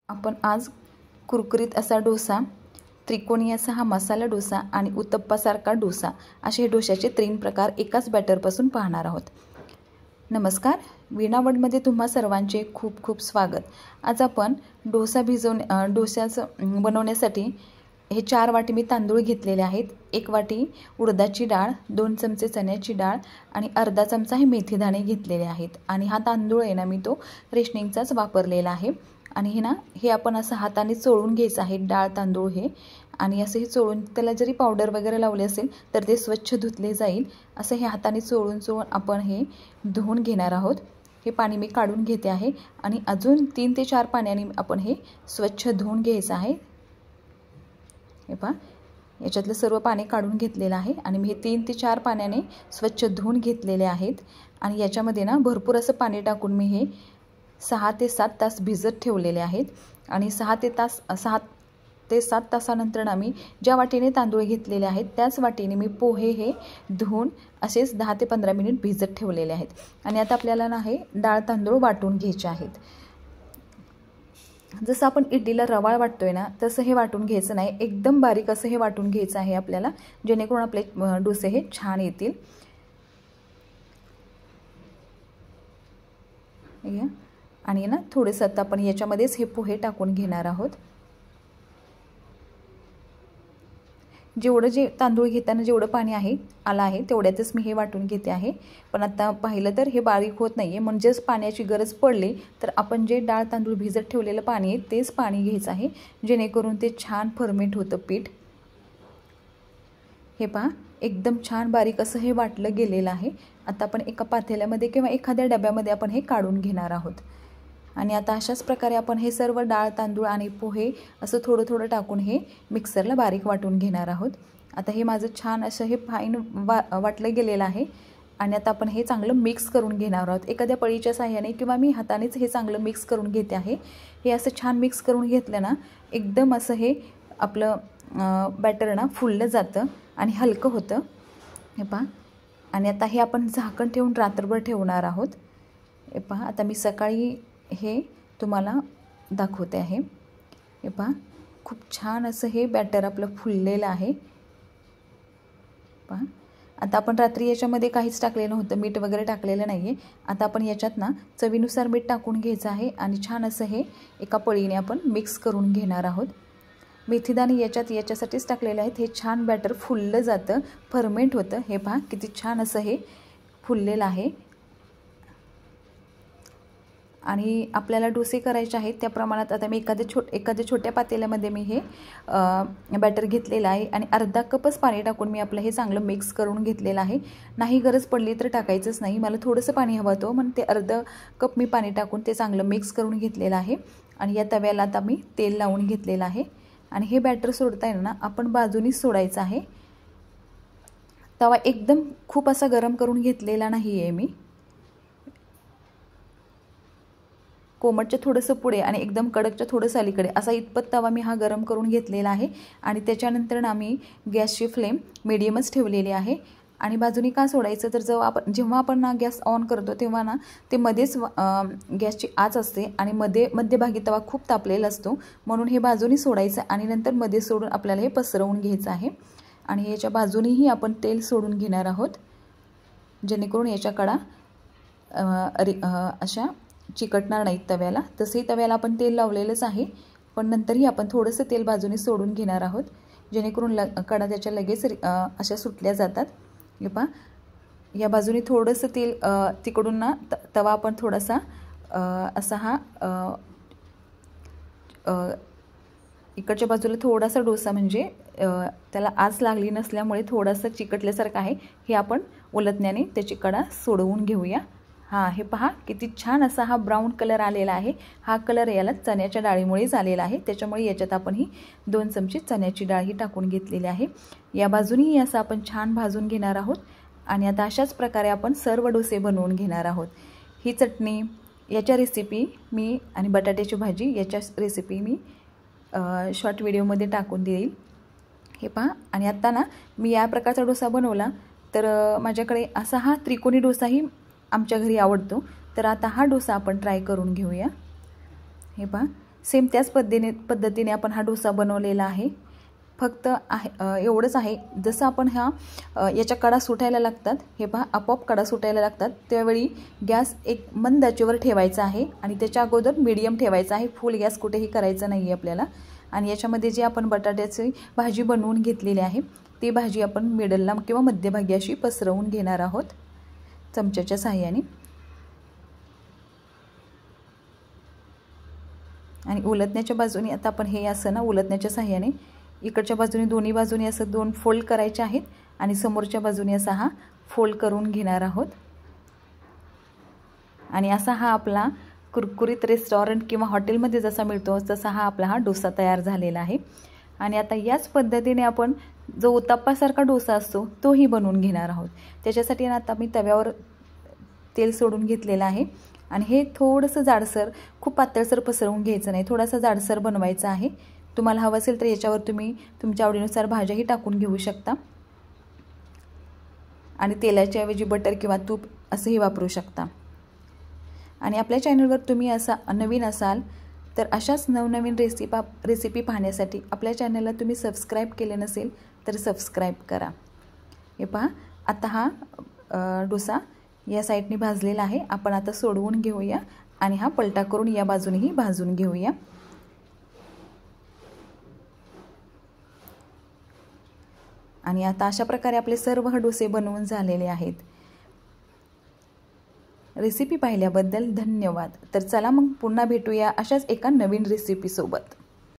आपण आज कुरकुरीत असा डोसा, त्रिकोणी असा हा मसाला डोसा आणि उत्तप्पासारखा डोसा असे हे डोशाचे 3 प्रकार एकाच बॅटरपासून पाहणार आहोत। नमस्कार, वीणा वर्ल्डमध्ये तुम्हा सर्वांचे खूप खूप स्वागत। आज आपण डोसा डोशाचं बनवण्यासाठी हे 4 वाटी मी तांदूळ घेतलेले आहेत। 1 वाटी उडदाची डाळ, 2 चमचे चण्याची डाळ आणि अर्धा चमचा हे मेथीदाणे घेतलेले आहेत। आणि हा तांदूळ आहे ना, मी तो रेशनिंगचाच वापरलेला आहे। आणि हे आपण असं हाताने चोळून घ्यायचं आहे डाळ तांदूळ हे। आणि असं हे चोळून त्याला जरी पावडर वगैरे लावली असेल तर ते स्वच्छ धुतले जाईल। असं हे हाताने चोळून आपण हे धुवून घेणार आहोत। हे पाणी मी काढून घेते आहे आणि अजून 3 ते 4 पाण्याने आपण हे स्वच्छ धुवून घ्यायचं आहे। हे पहा, याच्यातलं सर्व पाणी काढून घेतलेलं आहे आणि मी हे 3 ते 4 पाण्याने स्वच्छ धुवून घेतलेले आहेत। आणि याच्यामध्ये ना भरपूर असं पाणी टाकून मी हे 6 ते 7 तास भिजत ठेवलेले आहेत। आणि 6 ते 7 तासानंतर ना मी ज्या वाटीने तांदूळ घेतलेले आहेत त्याच वाटीने मी पोहे हे धुवून असेच 10 ते 15 मिनिट भिजत ठेवलेले आहेत। आणि आता आपल्याला ना हे डाळ तांदूळ वाटून घ्यायचे आहेत। जसं आपण इडलीला रवाळ वाटतोय ना, तसं हे वाटून घ्यायचं नाही, एकदम बारीक असं हे वाटून घ्यायचं आहे आपल्याला, जेणेकरून आपले डोसे हे छान येतील। आणि ना थोडेसं आता आपण याच्यामध्येच हे पोहे टाकून घेणार आहोत। जे तांदूळ घेताना जेवढं पाणी आलं आहे तेवढ्यातच मी हे वाटून घेते आहे। पण आता पाहिलं तर हे बारीक होत नाहीये, म्हणजेच पाण्याची गरज पडली तर आपण जे डाळ तांदूळ भिजत ठेवलेलं पाणी आहे तेच पाणी घ्यायचं आहे, जेणेकरून ते छान फर्मेंट होतं पीठ। हे पहा, एकदम छान बारीक असं हे वाटलं गेलेलं आहे। आता आपण एका पातेल्यामध्ये किंवा एखाद्या डब्यामध्ये आपण हे काढून घेणार आहोत। आणि आता अशाच प्रकारे आपण हे सर्व डाळ तांदूळ आणि पोहे असं थोडं थोडं टाकून हे मिक्सरला बारीक वाटून घेणार आहोत। आता हे माझं छान असं हे फाईन वाटलं गेलेलं आहे। आणि आता आपण हे चांगलं मिक्स करून घेणार आहोत एखाद्या पळीच्या साहाय्याने किंवा मी हातानेच हे चांगलं मिक्स करून घेते आहे। हे असं छान मिक्स करून घेतलं ना, एकदम असं हे आपलं बॅटर ना फुललं जातं आणि हलकं होतं। हे पहा, आणि आता हे आपण झाकण ठेवून रात्रभर ठेवणार आहोत। हे पहा, आता मी सकाळी हे तुम्हाला दाखवते आहे। हे पहा, खूप छान असं हे बॅटर आपलं फुललेलं आहे। पहा, आता आपण रात्री याच्यामध्ये काहीच टाकलेलं नव्हतं, मीठ वगैरे टाकलेलं नाही आहे। आता आपण याच्यात ना चवीनुसार मीठ टाकून घ्यायचं आहे आणि छान असं हे एका पळीने आपण मिक्स करून घेणार आहोत। मेथीदाणे याच्यासाठीच टाकलेले आहेत, हे छान बॅटर फुललं जातं, फर्मेंट होतं। हे पहा, किती छान असं हे फुललेलं आहे। आणि आपल्याला डोसे करायचे आहेत त्या प्रमाणात आता मी एखाद्या छोट्या पातेल्यामध्ये मी हे बॅटर घेतलेलं आहे आणि अर्धा कपच पाणी टाकून मी आपलं हे चांगलं मिक्स करून घेतलेलं आहे। नाही गरज पडली तर टाकायचंच नाही, मला थोडंसं पाणी हवं होतं म्हणून ते अर्धा कप मी पाणी टाकून ते चांगलं मिक्स करून घेतलेलं आहे। आणि या तव्याला आता मी तेल लावून घेतलेलं आहे आणि हे बॅटर सोडताना ना आपण बाजूनीच सोडायचं आहे। तवा एकदम खूप असा गरम करून घेतलेला नाही आहे मी, कोमटच्या थोडंसं पुढे आणि एकदम कडकच्या थोडंसं अलीकडे असा इतपत तवा मी हा गरम करून घेतलेला आहे। आणि त्याच्यानंतर ना मी गॅसची फ्लेम मीडियमच ठेवलेली आहे। आणि बाजूनी का सोडायचं तर जेव्हा आपण ना गॅस ऑन करतो तेव्हा ना ते मध्येच गॅसची आच असते आणि मध्यभागी तवा खूप तापलेला असतो, म्हणून हे बाजूनी सोडायचं आणि नंतर मध्ये सोडून आपल्याला हे पसरवून घ्यायचं आहे। आणि याच्या बाजूनीही आपण तेल सोडून घेणार आहोत, जेणेकरून याच्या कडा अशा चिकटणार नाहीत तव्याला। तसंही तव्याला आपण तेल लावलेलंच आहे, पण नंतरही आपण थोडंसं तेल बाजूने सोडून घेणार आहोत, जेणेकरून कडा त्याच्या लगेच अशा सुटल्या जातात। हे पहा, या बाजूने थोडंसं तेल तिकडून ना तवा आपण थोडासा असा हा इकडच्या बाजूला थोडासा डोसा म्हणजे त्याला आच लागली नसल्यामुळे थोडासा चिकटल्यासारखं आहे, हे आपण उलटण्याने त्याची कडा सोडवून घेऊया। हां, हे पहा, किती छान असा हा ब्राऊन कलर आलेला आहे। हा कलर याला चण्याच्या डाळीमुळेच आलेला आहे, त्याच्यामुळे याच्यात आपण ही 2 चमचे चण्याची डाळ ही टाकून घेतलेली आहे। या बाजूनी असं आपण छान भाजून घेणार आहोत। आणि आता अशाच प्रकारे आपण सर्व डोसे बनवून घेणार आहोत। ही चटणी याच्या रेसिपी मी आणि बटाट्याची भाजी याच्या रेसिपी मी शॉर्ट व्हिडिओमध्ये टाकून देईल। हे पहा, आणि आता ना मी या प्रकारचा डोसा बनवला तर माझ्याकडे असा हा त्रिकोणी डोसाही आमच्या घरी आवडतो, तर आता हा डोसा आपण ट्राय करून घेऊया। हे पहा, सेम त्याच पद्धतीने आपण हा डोसा बनवलेला आहे. फक्त एवढंच आहे, जसं आपण याच्या कडा सुटायला लागतात, हे पहा आपोआप कडा सुटायला लागतात, त्यावेळी गॅस एक मंद आचेवर ठेवायचा आहे आणि त्याच्या अगोदर मीडियम ठेवायचा आहे. फुल गॅस कुठेही करायचा नाही आहे आपल्याला. आणि याच्यामध्ये जी आपण बटाट्याची भाजी बनवून घेतलेली आहे ती भाजी आपण मिडलला किंवा मध्यभागी अशी पसरवून घेणार आहोत चमच्याच्या साहाय्याने. आणि उलटण्याच्या बाजूने आता आपण हे असं ना उलटण्याच्या साहाय्याने इकडच्या बाजूने दोन्ही बाजूने असं 2 फोल्ड करायचे आहेत आणि समोरच्या बाजूने असा हा फोल्ड करून घेणार आहोत. आणि असा हा आपला कुरकुरीत रेस्टॉरंट किंवा हॉटेलमध्ये जसा मिळतो तसा हा आपला डोसा तयार झालेला आहे. आणि आता याच पद्धतीने आपण जो उत्तप्पासारखा डोसा असतो तोही बनवून घेणार आहोत. त्याच्यासाठी आता मी तव्यावर तेल सोडून घेतलेलं आहे आणि हे थोडंसं जाडसर, खूप पातळसर पसरवून घ्यायचं नाही, थोडासा जाडसर बनवायचं आहे. तुम्हाला हवं असेल तर याच्यावर तुम्ही तुमच्या आवडीनुसार भाज्याही टाकून घेऊ शकता आणि तेलाच्या ऐवजी बटर किंवा तूप असंही वापरू शकता. आणि आपल्या चॅनलवर तुम्ही नवीन असाल तर अशाच नवनवीन रेसिपी पाहण्यासाठी आपल्या चॅनलला तुम्ही सबस्क्राईब केले नसेल तर सबस्क्राईब करा. हे पहा आता हा डोसा या साईडने भाजलेला आहे. आपण आता सोडवून घेऊया आणि हा पलटा करून या बाजूनेही भाजून घेऊया. आणि आता अशा प्रकारे आपले सर्व डोसे बनवून झालेले आहेत. रेसिपी पाहिल्याबद्दल धन्यवाद. तर चला मग पुन्हा भेटूया अशाच एका नवीन रेसिपीसोबत.